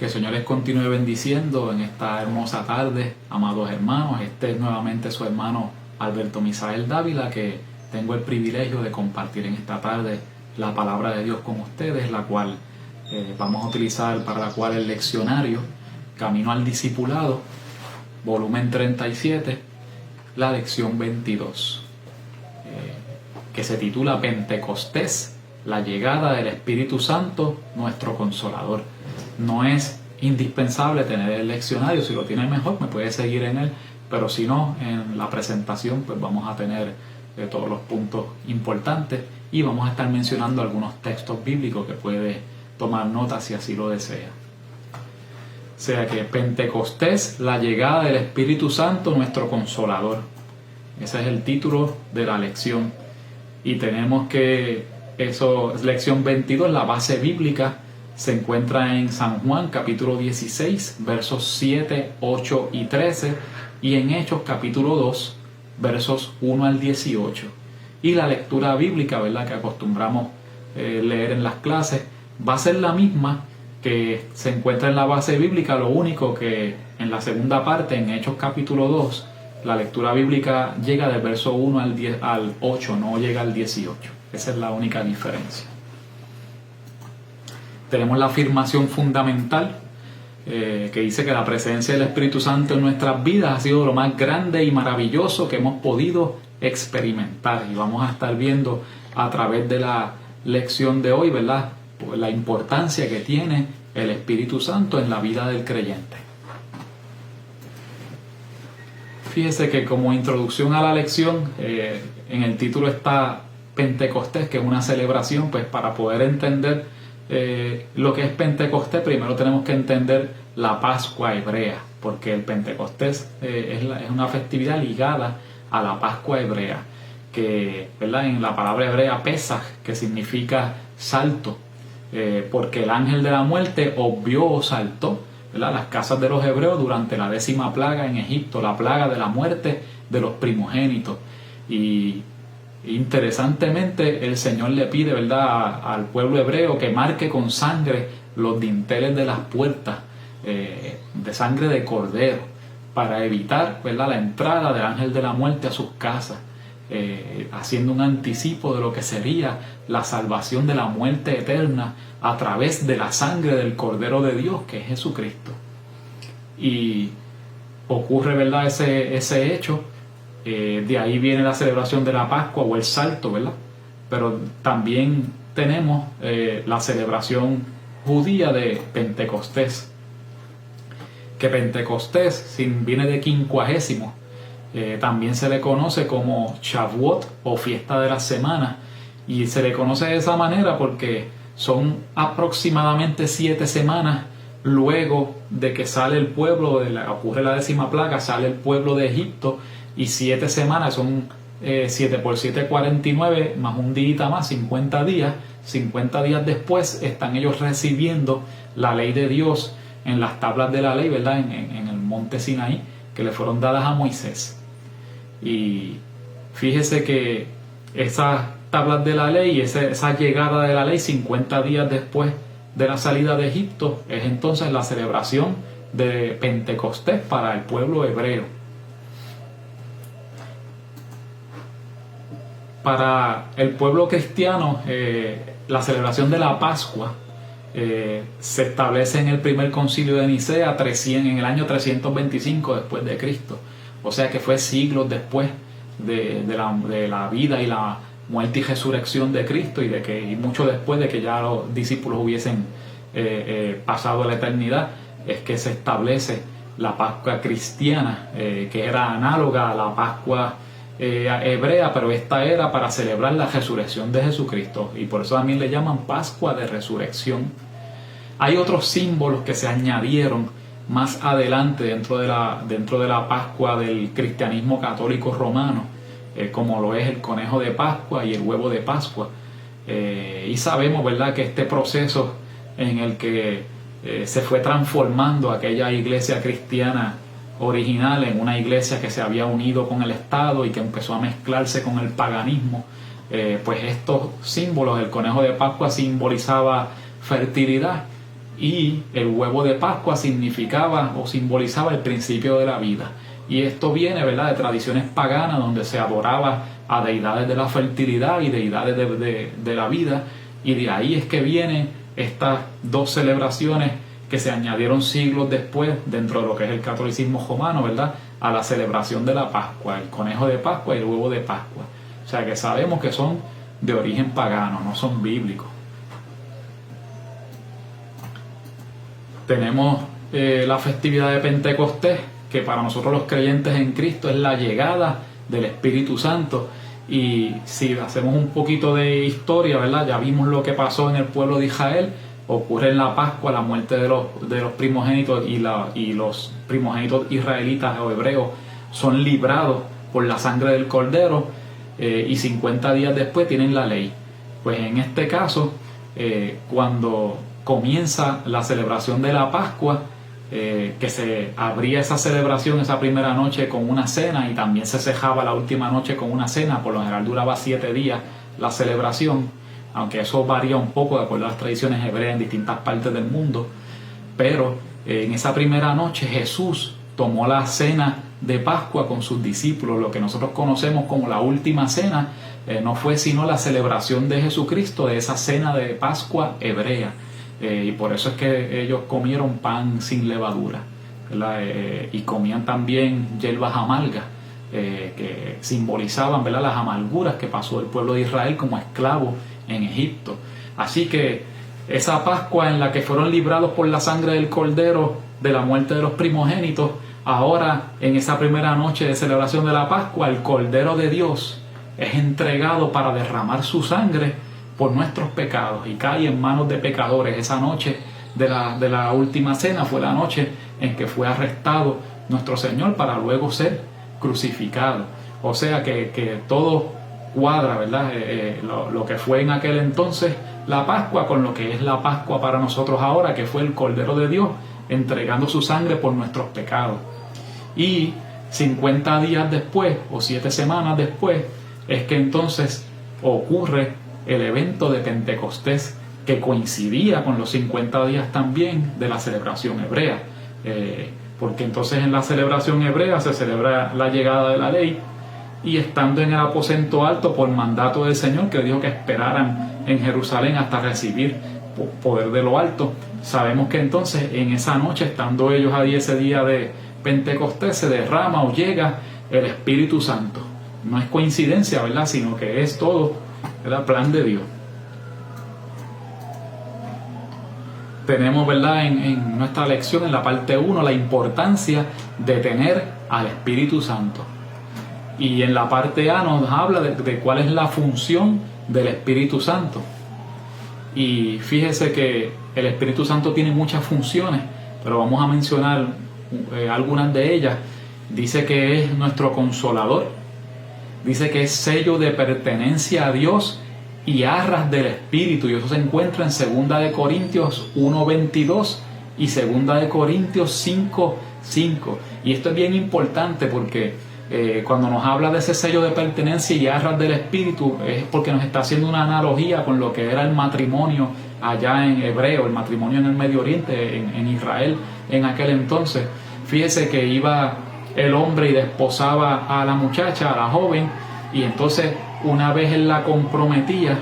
Que el Señor les continúe bendiciendo en esta hermosa tarde, amados hermanos. Este es nuevamente su hermano Alberto Misael Dávila, que tengo el privilegio de compartir en esta tarde la palabra de Dios con ustedes, la cual vamos a utilizar para la cual el leccionario Camino al Discipulado, volumen 37, la lección 22, que se titula Pentecostés, la llegada del Espíritu Santo, nuestro Consolador. No es indispensable tener el leccionario, si lo tiene mejor me puede seguir en él, pero si no, en la presentación pues vamos a tener todos los puntos importantes y vamos a estar mencionando algunos textos bíblicos que puede tomar nota si así lo desea. O sea que Pentecostés, la llegada del Espíritu Santo, nuestro Consolador. Ese es el título de la lección. Y tenemos que, eso, lección 22, la base bíblica, se encuentra en San Juan capítulo 16, versos 7, 8 y 13, y en Hechos capítulo 2, versos 1 al 18. Y la lectura bíblica, ¿verdad?, que acostumbramos leer en las clases, va a ser la misma que se encuentra en la base bíblica, lo único que en la segunda parte, en Hechos capítulo 2, la lectura bíblica llega del verso 1 al 8, no llega al 18. Esa es la única diferencia. Tenemos la afirmación fundamental que dice que la presencia del Espíritu Santo en nuestras vidas ha sido lo más grande y maravilloso que hemos podido experimentar. Y vamos a estar viendo a través de la lección de hoy, ¿verdad?, pues la importancia que tiene el Espíritu Santo en la vida del creyente. Fíjese que como introducción a la lección, en el título está Pentecostés, que es una celebración. Pues para poder entender lo que es Pentecostés, primero tenemos que entender la Pascua hebrea, porque el Pentecostés es una festividad ligada a la Pascua hebrea, que, ¿verdad?, en la palabra hebrea Pesaj, que significa salto, porque el ángel de la muerte obvió o saltó, ¿verdad?, las casas de los hebreos durante la 10ª plaga en Egipto, la plaga de la muerte de los primogénitos. Y interesantemente el Señor le pide, ¿verdad?, al pueblo hebreo que marque con sangre los dinteles de las puertas, de sangre de cordero, para evitar, ¿verdad?, la entrada del ángel de la muerte a sus casas, haciendo un anticipo de lo que sería la salvación de la muerte eterna a través de la sangre del Cordero de Dios, que es Jesucristo. Y ocurre, ¿verdad?, ese hecho. De ahí viene la celebración de la Pascua o el salto, ¿verdad? Pero también tenemos la celebración judía de Pentecostés, que Pentecostés viene de quincuagésimo. También se le conoce como Shavuot o fiesta de las semanas, y se le conoce de esa manera porque son aproximadamente 7 semanas luego de que sale el pueblo, ocurre la 10ª plaga, sale el pueblo de Egipto, y 7 semanas son 7 por 7, 49, más un día más, 50 días. 50 días después están ellos recibiendo la ley de Dios en las tablas de la ley, ¿verdad?, en el monte Sinaí, que le fueron dadas a Moisés. Y fíjese que esas tablas de la ley, esa llegada de la ley 50 días después de la salida de Egipto, es entonces la celebración de Pentecostés para el pueblo hebreo. Para el pueblo cristiano, la celebración de la Pascua se establece en el primer concilio de Nicea en el año 325 después de Cristo. O sea que fue siglos después de la vida y la muerte y resurrección de Cristo, y mucho después de que ya los discípulos hubiesen pasado a la eternidad, es que se establece la Pascua cristiana, que era análoga a la Pascua hebrea, pero esta era para celebrar la resurrección de Jesucristo, y por eso también le llaman Pascua de Resurrección. Hay otros símbolos que se añadieron más adelante dentro de la Pascua del cristianismo católico romano, como lo es el conejo de Pascua y el huevo de Pascua. Y sabemos, ¿verdad?, que este proceso en el que se fue transformando aquella iglesia cristiana original en una iglesia que se había unido con el Estado y que empezó a mezclarse con el paganismo, pues estos símbolos, el conejo de Pascua simbolizaba fertilidad y el huevo de Pascua significaba o simbolizaba el principio de la vida. Y esto viene, ¿verdad?, de tradiciones paganas donde se adoraba a deidades de la fertilidad y deidades de la vida, y de ahí es que vienen estas dos celebraciones que se añadieron siglos después dentro de lo que es el catolicismo romano, ¿verdad?, a la celebración de la Pascua, el conejo de Pascua y el huevo de Pascua. O sea que sabemos que son de origen pagano, no son bíblicos. Tenemos la festividad de Pentecostés, que para nosotros los creyentes en Cristo es la llegada del Espíritu Santo. Y si hacemos un poquito de historia, ¿verdad?, ya vimos lo que pasó en el pueblo de Israel. Ocurre en la Pascua la muerte de los primogénitos, y los primogénitos israelitas o hebreos son librados por la sangre del Cordero, y 50 días después tienen la ley. Pues en este caso, cuando comienza la celebración de la Pascua, que se abría esa celebración esa primera noche con una cena, y también se cejaba la última noche con una cena. Por lo general duraba 7 días la celebración, aunque eso varía un poco de acuerdo a las tradiciones hebreas en distintas partes del mundo. Pero en esa primera noche Jesús tomó la cena de Pascua con sus discípulos. Lo que nosotros conocemos como la última cena no fue sino la celebración de Jesucristo, de esa cena de Pascua hebrea. Y por eso es que ellos comieron pan sin levadura, ¿verdad? Y comían también hierbas amargas, que simbolizaban, ¿verdad?, las amarguras que pasó el pueblo de Israel como esclavo en Egipto. Así que esa Pascua en la que fueron librados por la sangre del Cordero de la muerte de los primogénitos, ahora en esa primera noche de celebración de la Pascua, el Cordero de Dios es entregado para derramar su sangre por nuestros pecados y cae en manos de pecadores. Esa noche de la última cena fue la noche en que fue arrestado nuestro Señor para luego ser crucificado. O sea que todo cuadra, ¿verdad? Lo que fue en aquel entonces la Pascua con lo que es la Pascua para nosotros ahora, que fue el Cordero de Dios entregando su sangre por nuestros pecados. Y 50 días después o 7 semanas después es que entonces ocurre el evento de Pentecostés, que coincidía con los 50 días también de la celebración hebrea, porque entonces en la celebración hebrea se celebra la llegada de la ley, y estando en el aposento alto por mandato del Señor, que dijo que esperaran en Jerusalén hasta recibir poder de lo alto, sabemos que entonces en esa noche, estando ellos ahí ese día de Pentecostés, se derrama o llega el Espíritu Santo. No es coincidencia, ¿verdad?, sino que es todo, ¿verdad?, plan de Dios. Tenemos, ¿verdad?, en nuestra lección, en la parte 1, la importancia de tener al Espíritu Santo. Y en la parte A nos habla de cuál es la función del Espíritu Santo. Y fíjese que el Espíritu Santo tiene muchas funciones, pero vamos a mencionar algunas de ellas. Dice que es nuestro consolador, dice que es sello de pertenencia a Dios y arras del Espíritu, y eso se encuentra en 2 de Corintios 1:22 y 2 de Corintios 5:5. Y esto es bien importante porque cuando nos habla de ese sello de pertenencia y arras del Espíritu, es porque nos está haciendo una analogía con lo que era el matrimonio allá en hebreo, el matrimonio en el Medio Oriente, en Israel en aquel entonces. Fíjese que iba el hombre y desposaba a la muchacha, a la joven, y entonces una vez él la comprometía,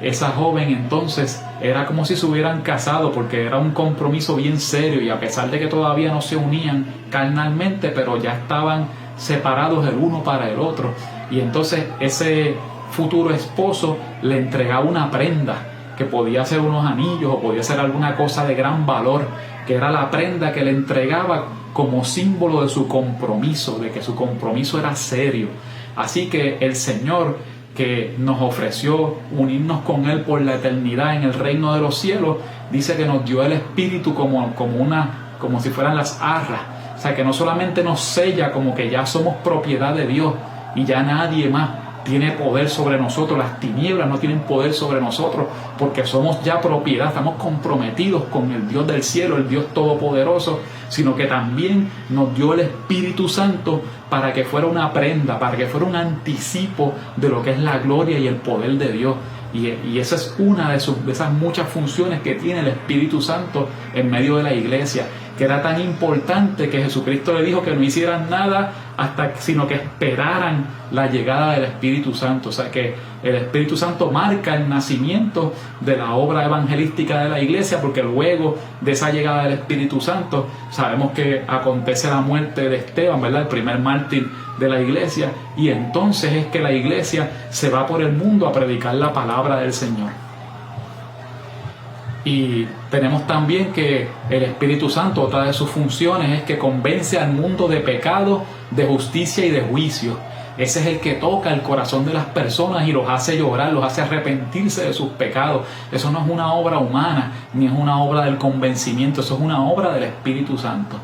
esa joven entonces era como si se hubieran casado, porque era un compromiso bien serio, y a pesar de que todavía no se unían carnalmente, pero ya estaban separados el uno para el otro. Y entonces ese futuro esposo le entregaba una prenda, que podía ser unos anillos o podía ser alguna cosa de gran valor, que era la prenda que le entregaba como símbolo de su compromiso, de que su compromiso era serio. Así que el Señor, que nos ofreció unirnos con Él por la eternidad en el reino de los cielos, dice que nos dio el Espíritu como si fueran las arras. O sea, que no solamente nos sella como que ya somos propiedad de Dios y ya nadie más tiene poder sobre nosotros, las tinieblas no tienen poder sobre nosotros, porque somos ya propiedad, estamos comprometidos con el Dios del cielo, el Dios todopoderoso, sino que también nos dio el Espíritu Santo para que fuera una prenda, para que fuera un anticipo de lo que es la gloria y el poder de Dios. Y esa es una de esas muchas funciones que tiene el Espíritu Santo en medio de la iglesia, que era tan importante que Jesucristo le dijo que no hicieran nada sino que esperaran la llegada del Espíritu Santo. O sea que el Espíritu Santo marca el nacimiento de la obra evangelística de la iglesia, porque luego de esa llegada del Espíritu Santo sabemos que acontece la muerte de Esteban, ¿verdad? El primer mártir de la iglesia, y entonces es que la iglesia se va por el mundo a predicar la palabra del Señor. Y tenemos también que el Espíritu Santo, otra de sus funciones, es que convence al mundo de pecado, de justicia y de juicio. Ese es el que toca el corazón de las personas y los hace llorar, los hace arrepentirse de sus pecados. Eso no es una obra humana, ni es una obra del convencimiento, eso es una obra del Espíritu Santo.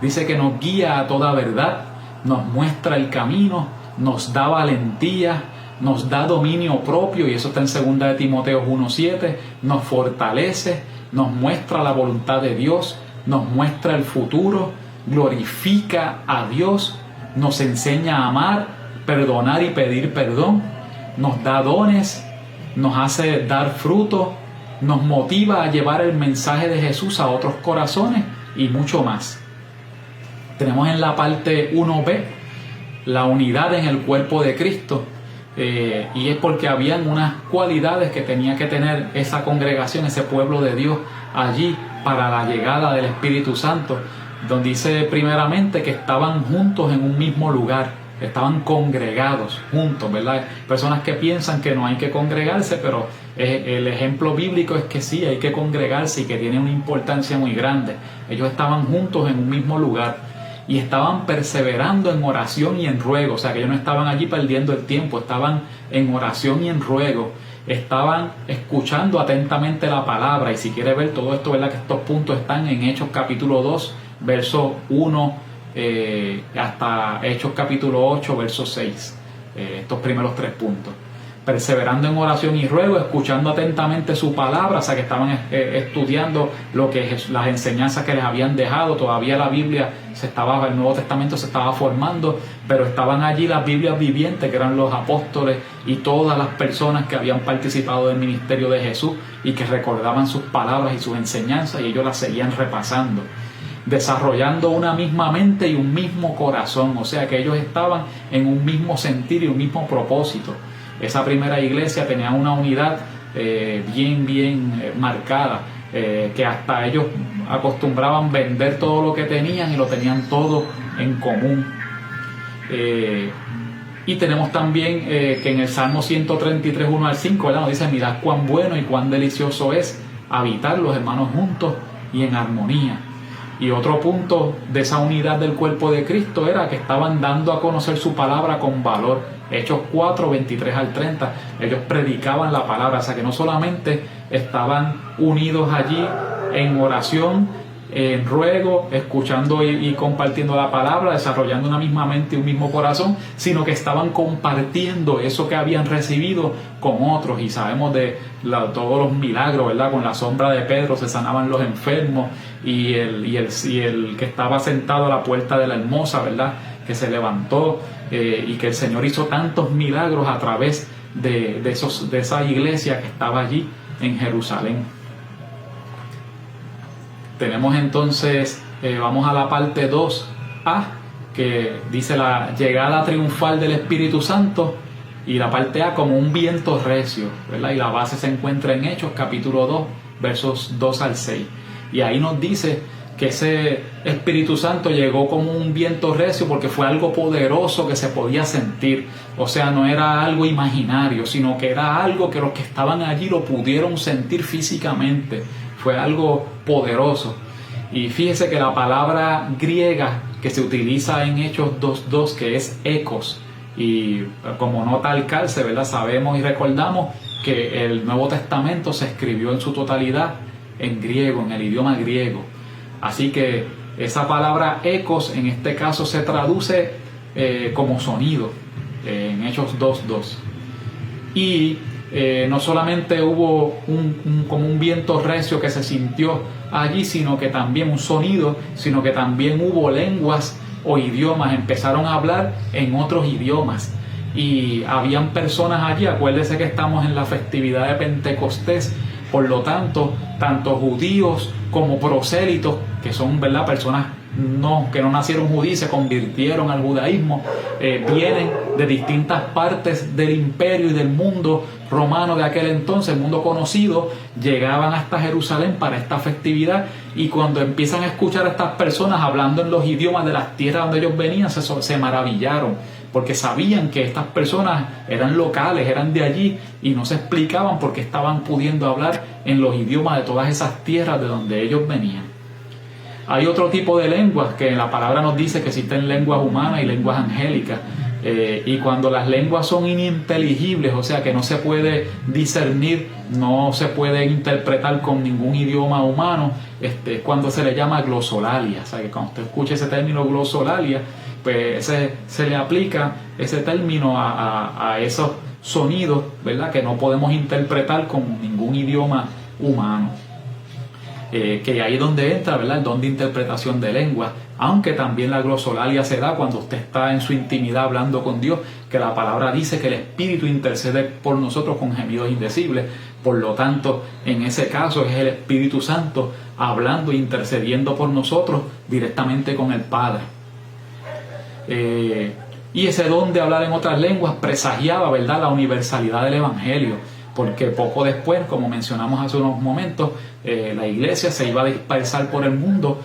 Dice que nos guía a toda verdad, nos muestra el camino, nos da valentía, nos da dominio propio, y eso está en 2 de Timoteo 1:7, nos fortalece, nos muestra la voluntad de Dios, nos muestra el futuro, glorifica a Dios, nos enseña a amar, perdonar y pedir perdón, nos da dones, nos hace dar fruto, nos motiva a llevar el mensaje de Jesús a otros corazones y mucho más. Tenemos en la parte 1b la unidad en el cuerpo de Cristo, y es porque habían unas cualidades que tenía que tener esa congregación, ese pueblo de Dios allí para la llegada del Espíritu Santo, donde dice primeramente que estaban juntos en un mismo lugar, estaban congregados juntos, ¿verdad? Personas que piensan que no hay que congregarse, pero el ejemplo bíblico es que sí, hay que congregarse y que tiene una importancia muy grande. Ellos estaban juntos en un mismo lugar y estaban perseverando en oración y en ruego. O sea, que ellos no estaban allí perdiendo el tiempo, estaban en oración y en ruego, estaban escuchando atentamente la palabra. Y si quiere ver todo esto, ¿verdad?, que estos puntos están en Hechos capítulo 2, verso 1, hasta Hechos capítulo 8, verso 6, estos primeros 3 puntos. Perseverando en oración y ruego, escuchando atentamente su palabra. O sea, que estaban estudiando las enseñanzas que les habían dejado. Todavía la Biblia el Nuevo Testamento se estaba formando, pero estaban allí las Biblias vivientes, que eran los apóstoles y todas las personas que habían participado del ministerio de Jesús y que recordaban sus palabras y sus enseñanzas, y ellos las seguían repasando, desarrollando una misma mente y un mismo corazón. O sea, que ellos estaban en un mismo sentir y un mismo propósito. Esa primera iglesia tenía una unidad bien marcada, que hasta ellos acostumbraban vender todo lo que tenían y lo tenían todo en común. Y tenemos también que en el Salmo 133, 1 al 5, ¿verdad?, nos dice: mirad cuán bueno y cuán delicioso es habitar los hermanos juntos y en armonía. Y otro punto de esa unidad del cuerpo de Cristo era que estaban dando a conocer su palabra con valor. Hechos 4, 23 al 30, ellos predicaban la palabra. O sea, que no solamente estaban unidos allí en oración, en ruego, escuchando y compartiendo la palabra, desarrollando una misma mente y un mismo corazón, sino que estaban compartiendo eso que habían recibido con otros. Y sabemos de todos los milagros, ¿verdad? Con la sombra de Pedro se sanaban los enfermos, y el que estaba sentado a la puerta de la hermosa, ¿verdad?, que se levantó, y que el Señor hizo tantos milagros a través de esa iglesia que estaba allí en Jerusalén. Tenemos entonces, vamos a la parte 2a, que dice la llegada triunfal del Espíritu Santo, y la parte A como un viento recio, ¿verdad? Y la base se encuentra en Hechos capítulo 2, versos 2 al 6. Y ahí nos dice que ese Espíritu Santo llegó como un viento recio porque fue algo poderoso que se podía sentir. O sea, no era algo imaginario, sino que era algo que los que estaban allí lo pudieron sentir físicamente. Fue algo poderoso. Y fíjese que la palabra griega que se utiliza en Hechos 2.2, que es ecos, y como nota al calce, ¿verdad?, sabemos y recordamos que el Nuevo Testamento se escribió en su totalidad en griego, en el idioma griego. Así que esa palabra ecos en este caso se traduce como sonido en Hechos 2.2. Y no solamente hubo como un viento recio que se sintió allí, sino que también un sonido, sino que también hubo lenguas o idiomas, empezaron a hablar en otros idiomas. y habían personas allí. Acuérdese que estamos en la festividad de Pentecostés, por lo tanto, tanto judíos como prosélitos, que son, ¿verdad?, personas que no nacieron judíos, se convirtieron al judaísmo, vienen de distintas partes del imperio y del mundo romano de aquel entonces, el mundo conocido, llegaban hasta Jerusalén para esta festividad, y cuando empiezan a escuchar a estas personas hablando en los idiomas de las tierras donde ellos venían, se maravillaron, porque sabían que estas personas eran locales, eran de allí, y no se explicaban por qué estaban pudiendo hablar en los idiomas de todas esas tierras de donde ellos venían. Hay otro tipo de lenguas que la palabra nos dice que existen lenguas humanas y lenguas angélicas, y cuando las lenguas son ininteligibles, o sea que no se puede discernir, no se puede interpretar con ningún idioma humano, es cuando se le llama glosolalia. O sea que cuando usted escucha ese término glosolalia, pues se le aplica ese término a esos sonidos, ¿verdad?, que no podemos interpretar con ningún idioma humano. Que ahí es donde entra, ¿verdad?, el don de interpretación de lenguas, aunque también la glosolalia se da cuando usted está en su intimidad hablando con Dios, que la palabra dice que el Espíritu intercede por nosotros con gemidos indecibles. Por lo tanto, en ese caso es el Espíritu Santo hablando e intercediendo por nosotros directamente con el Padre. Y ese don de hablar en otras lenguas presagiaba, ¿verdad?, la universalidad del Evangelio, porque poco después, como mencionamos hace unos momentos, la iglesia se iba a dispersar por el mundo,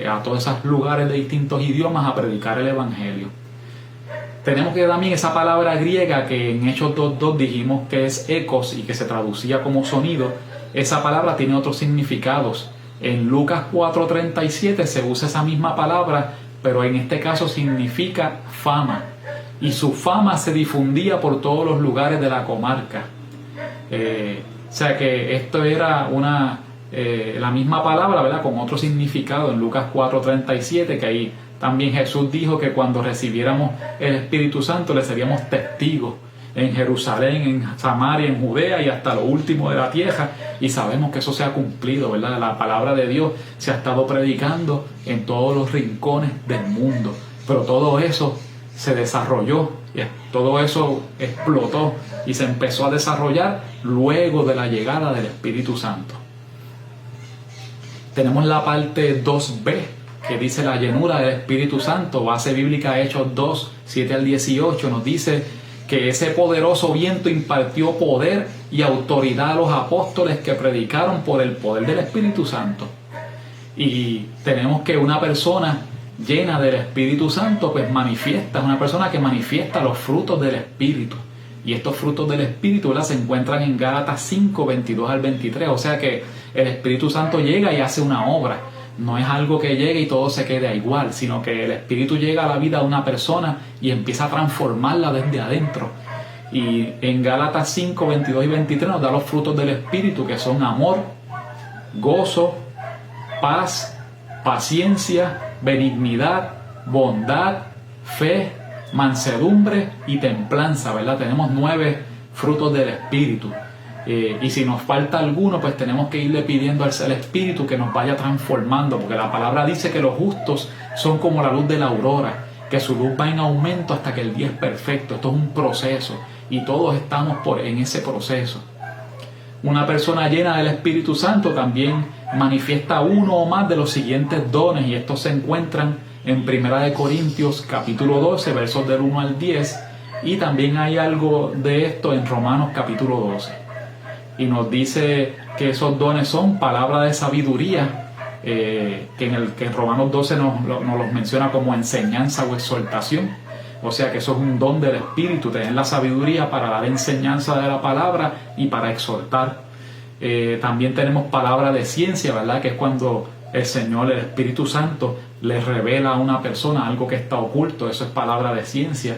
a todos esos lugares de distintos idiomas, a predicar el Evangelio. Tenemos que también esa palabra griega que en Hechos 2.2 dijimos que es ecos y que se traducía como sonido. Esa palabra tiene otros significados. En Lucas 4.37 se usa esa misma palabra, pero en este caso significa fama, y su fama se difundía por todos los lugares de la comarca. O sea que esto era la misma palabra, ¿verdad?, con otro significado en Lucas 4.37, que ahí también Jesús dijo que cuando recibiéramos el Espíritu Santo le seríamos testigos en Jerusalén, en Samaria, en Judea y hasta lo último de la tierra, y sabemos que eso se ha cumplido, ¿verdad? La palabra de Dios se ha estado predicando en todos los rincones del mundo, pero todo eso se desarrolló, todo eso explotó y se empezó a desarrollar luego de la llegada del Espíritu Santo. Tenemos la parte 2b, que dice la llenura del Espíritu Santo. Base bíblica Hechos 2, 7 al 18, nos dice que ese poderoso viento impartió poder y autoridad a los apóstoles que predicaron por el poder del Espíritu Santo. Y tenemos que una persona llena del Espíritu Santo pues manifiesta, es una persona que manifiesta los frutos del Espíritu, y estos frutos del Espíritu, ¿verdad?, se encuentran en Gálatas 5, 22 al 23, o sea que el Espíritu Santo llega y hace una obra, no es algo que llegue y todo se quede igual, sino que el Espíritu llega a la vida de una persona y empieza a transformarla desde adentro. Y en Gálatas 5, 22 y 23 nos da los frutos del Espíritu, que son amor, gozo, paz, paciencia, benignidad, bondad, fe, mansedumbre y templanza, ¿verdad? Tenemos 9 frutos del Espíritu. Y si nos falta alguno, pues tenemos que irle pidiendo al Espíritu que nos vaya transformando, porque la palabra dice que los justos son como la luz de la aurora, que su luz va en aumento hasta que el día es perfecto. Esto es un proceso y todos estamos en ese proceso. Una persona llena del Espíritu Santo también manifiesta uno o más de los siguientes dones, y estos se encuentran en 1 Corintios capítulo 12, versos del 1 al 10, y también hay algo de esto en Romanos capítulo 12. Y nos dice que esos dones son palabra de sabiduría, que en Romanos 12 nos los menciona como enseñanza o exhortación. O sea que eso es un don del Espíritu, tener la sabiduría para dar enseñanza de la palabra y para exhortar. También tenemos palabra de ciencia, ¿verdad?, que es cuando el Señor, el Espíritu Santo, le revela a una persona algo que está oculto. Eso es palabra de ciencia.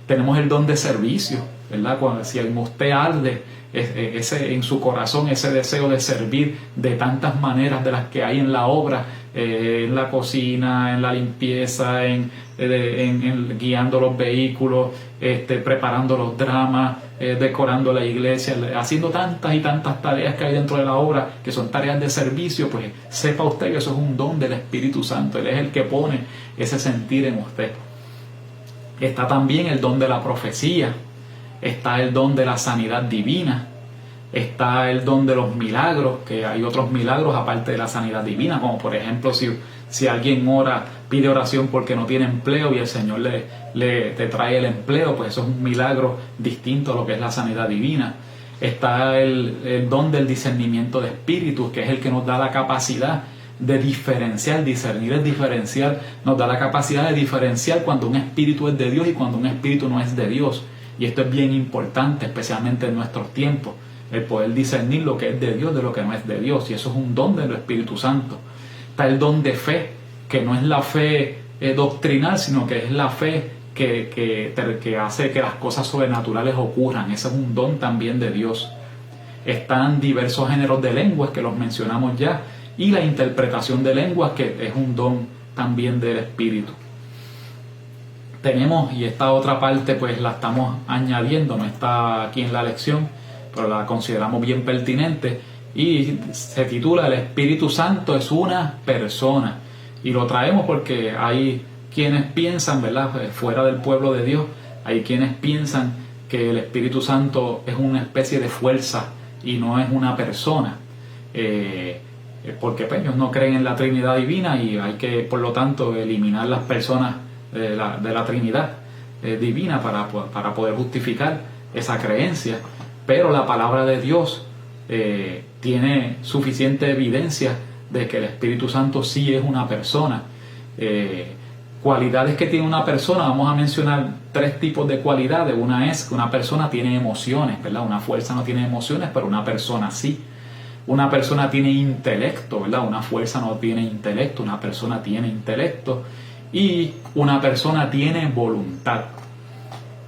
Tenemos el don de servicio, ¿verdad? Cuando si en usted arde en su corazón ese deseo de servir de tantas maneras de las que hay en la obra, en la cocina, en la limpieza, en guiando los vehículos, preparando los dramas, decorando la iglesia, haciendo tantas y tantas tareas que hay dentro de la obra, que son tareas de servicio, pues sepa usted que eso es un don del Espíritu Santo. Él es el que pone ese sentir en usted. Está también el don de la profecía, está el don de la sanidad divina, está el don de los milagros, que hay otros milagros aparte de la sanidad divina, como por ejemplo si alguien ora, pide oración porque no tiene empleo y el Señor te trae el empleo, pues eso es un milagro distinto a lo que es la sanidad divina. Está el don del discernimiento de espíritus, que es el que nos da la capacidad de diferenciar, discernir es diferenciar, nos da la capacidad de diferenciar cuando un espíritu es de Dios y cuando un espíritu no es de Dios. Y esto es bien importante, especialmente en nuestros tiempos, el poder discernir lo que es de Dios de lo que no es de Dios, y eso es un don del Espíritu Santo. Está el don de fe, que no es la fe doctrinal, sino que es la fe que hace que las cosas sobrenaturales ocurran. Ese es un don también de Dios. Están diversos géneros de lenguas, que los mencionamos ya, y la interpretación de lenguas, que es un don también del Espíritu. Tenemos, y esta otra parte pues la estamos añadiendo, no está aquí en la lección, pero la consideramos bien pertinente, y se titula El Espíritu Santo es una persona. Y lo traemos porque hay quienes piensan, ¿verdad?, fuera del pueblo de Dios, hay quienes piensan que el Espíritu Santo es una especie de fuerza y no es una persona, porque pues, ellos no creen en la Trinidad Divina, y hay que, por lo tanto, eliminar las personas de la Trinidad Divina para poder justificar esa creencia. Pero la palabra de Dios tiene suficiente evidencia de que el Espíritu Santo sí es una persona. Cualidades que tiene una persona, vamos a mencionar 3 tipos de cualidades. Una es que una persona tiene emociones, ¿verdad? Una fuerza no tiene emociones, pero una persona sí. Una persona tiene intelecto, ¿verdad? Una fuerza no tiene intelecto, una persona tiene intelecto. Y una persona tiene voluntad.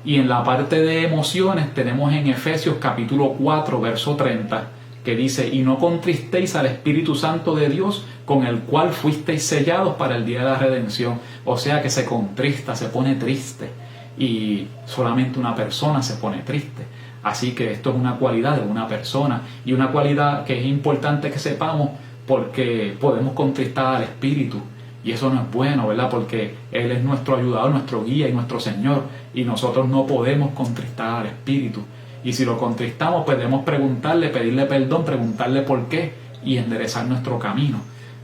Y en la parte de emociones tenemos en Efesios capítulo 4, verso 30, que dice: y no contristéis al Espíritu Santo de Dios, con el cual fuisteis sellados para el día de la redención. O sea que se contrista, se pone triste, y solamente una persona se pone triste. Así que esto es una cualidad de una persona, y una cualidad que es importante que sepamos, porque podemos contristar al Espíritu. Y eso no es bueno, ¿verdad? Porque Él es nuestro ayudador, nuestro guía y nuestro Señor. Y nosotros no podemos contristar al Espíritu. Y si lo contristamos, podemos preguntarle, pedirle perdón, preguntarle por qué y enderezar nuestro camino.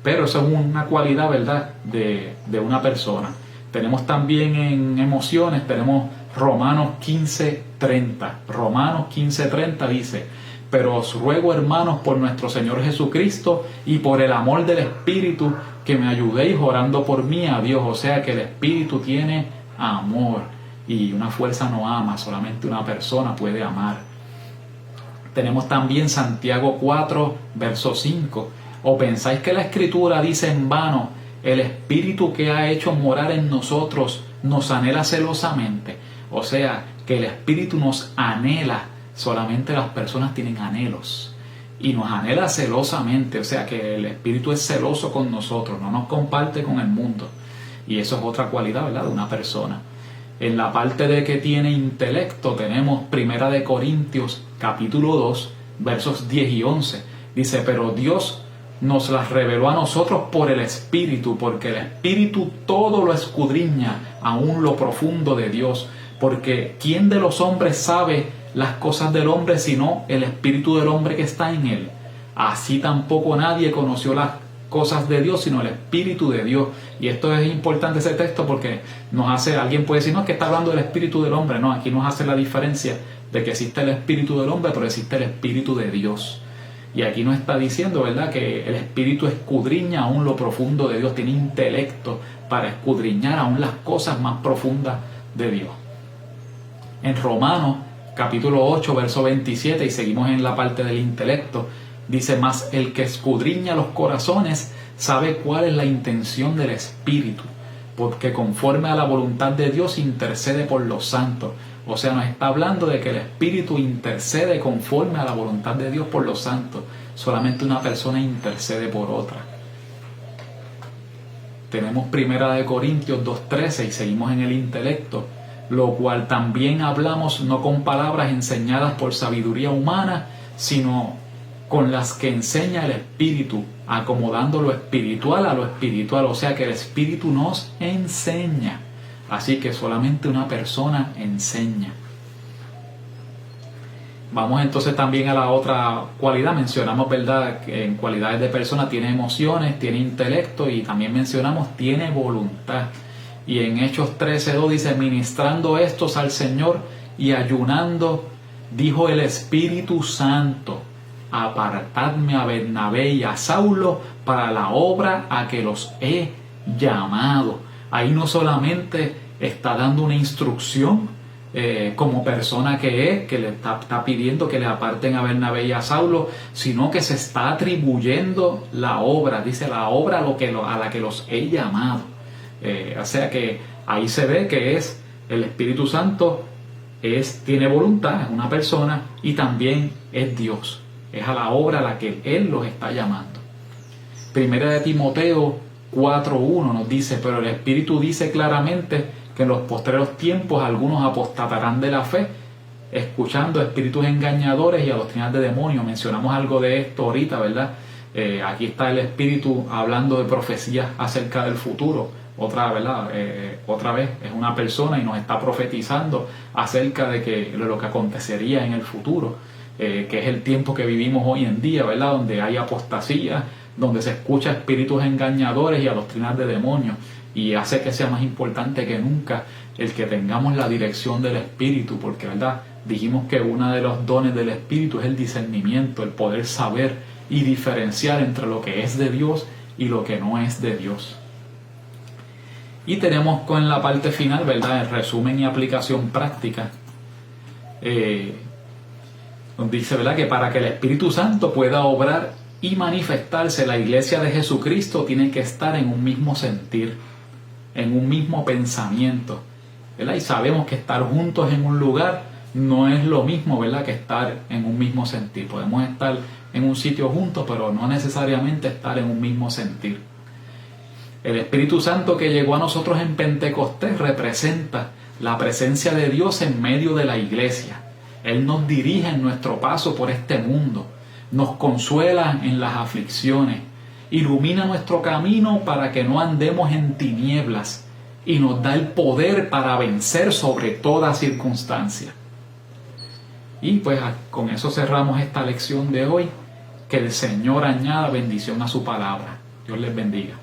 Pero eso es una cualidad, ¿verdad?, de una persona. Tenemos también en emociones, tenemos Romanos 15:30. Romanos 15:30 dice: pero os ruego, hermanos, por nuestro Señor Jesucristo y por el amor del Espíritu, que me ayudéis orando por mí a Dios. O sea que el Espíritu tiene amor, y una fuerza no ama, solamente una persona puede amar. Tenemos también Santiago 4, verso 5. ¿O pensáis que la Escritura dice en vano: el Espíritu que ha hecho morar en nosotros nos anhela celosamente? O sea que el Espíritu nos anhela. Solamente las personas tienen anhelos, y nos anhela celosamente. O sea que el Espíritu es celoso con nosotros, no nos comparte con el mundo. Y eso es otra cualidad, ¿verdad?, de una persona. En la parte de que tiene intelecto tenemos 1 Corintios capítulo 2, versos 10 y 11. Dice: pero Dios nos las reveló a nosotros por el Espíritu, porque el Espíritu todo lo escudriña, aún lo profundo de Dios. Porque ¿quién de los hombres sabe las cosas del hombre sino el espíritu del hombre que está en él? Así tampoco nadie conoció las cosas de Dios sino el Espíritu de Dios. Y esto es importante, ese texto, porque alguien puede decir: no, es que está hablando del espíritu del hombre. No, aquí nos hace la diferencia de que existe el espíritu del hombre, pero existe el Espíritu de Dios. Y aquí nos está diciendo, ¿verdad?, que el Espíritu escudriña aún lo profundo de Dios, tiene intelecto para escudriñar aún las cosas más profundas de Dios. En Romanos capítulo 8, verso 27, y seguimos en la parte del intelecto, dice: mas el que escudriña los corazones sabe cuál es la intención del Espíritu, porque conforme a la voluntad de Dios intercede por los santos. O sea, nos está hablando de que el Espíritu intercede conforme a la voluntad de Dios por los santos. Solamente una persona intercede por otra. Tenemos 1 Corintios 2:13 y seguimos en el intelecto: lo cual también hablamos no con palabras enseñadas por sabiduría humana, sino con las que enseña el Espíritu, acomodando lo espiritual a lo espiritual. O sea que el Espíritu nos enseña Así que solamente una persona enseña. Vamos entonces también a la otra cualidad. Mencionamos, ¿verdad?, que en cualidades de persona tiene emociones, tiene intelecto y también mencionamos tiene voluntad. Y en Hechos 13:2 dice, ministrando estos al Señor y ayunando, dijo el Espíritu Santo, apartadme a Bernabé y a Saulo para la obra a que los he llamado. Ahí no solamente está dando una instrucción como persona que le está pidiendo que le aparten a Bernabé y a Saulo, sino que se está atribuyendo la obra, dice la obra a la que los he llamado. O sea que ahí se ve que es el Espíritu Santo, tiene voluntad, es una persona y también es Dios, es a la obra a la que Él los está llamando. Primera de Timoteo 4:1 nos dice, pero el Espíritu dice claramente que en los postreros tiempos algunos apostatarán de la fe, escuchando espíritus engañadores y a doctrinas de demonios. Mencionamos algo de esto ahorita, ¿verdad? Aquí está el Espíritu hablando de profecías acerca del futuro. Otra vez es una persona y nos está profetizando acerca de lo que acontecería en el futuro, que es el tiempo que vivimos hoy en día, ¿verdad? Donde hay apostasía, donde se escucha espíritus engañadores y a doctrinas de demonios. Y hace que sea más importante que nunca el que tengamos la dirección del Espíritu, porque, ¿verdad?, dijimos que uno de los dones del Espíritu es el discernimiento, el poder saber y diferenciar entre lo que es de Dios y lo que no es de Dios. Y tenemos con la parte final, ¿verdad?, el resumen y aplicación práctica. Nos dice, ¿verdad?, que para que el Espíritu Santo pueda obrar y manifestarse, la iglesia de Jesucristo tiene que estar en un mismo sentir, en un mismo pensamiento, ¿verdad? Y sabemos que estar juntos en un lugar no es lo mismo, ¿verdad?, que estar en un mismo sentir. Podemos estar en un sitio juntos, pero no necesariamente estar en un mismo sentir. El Espíritu Santo que llegó a nosotros en Pentecostés representa la presencia de Dios en medio de la iglesia. Él nos dirige en nuestro paso por este mundo, nos consuela en las aflicciones, ilumina nuestro camino para que no andemos en tinieblas y nos da el poder para vencer sobre toda circunstancia. Y pues con eso cerramos esta lección de hoy. Que el Señor añada bendición a su palabra. Dios les bendiga.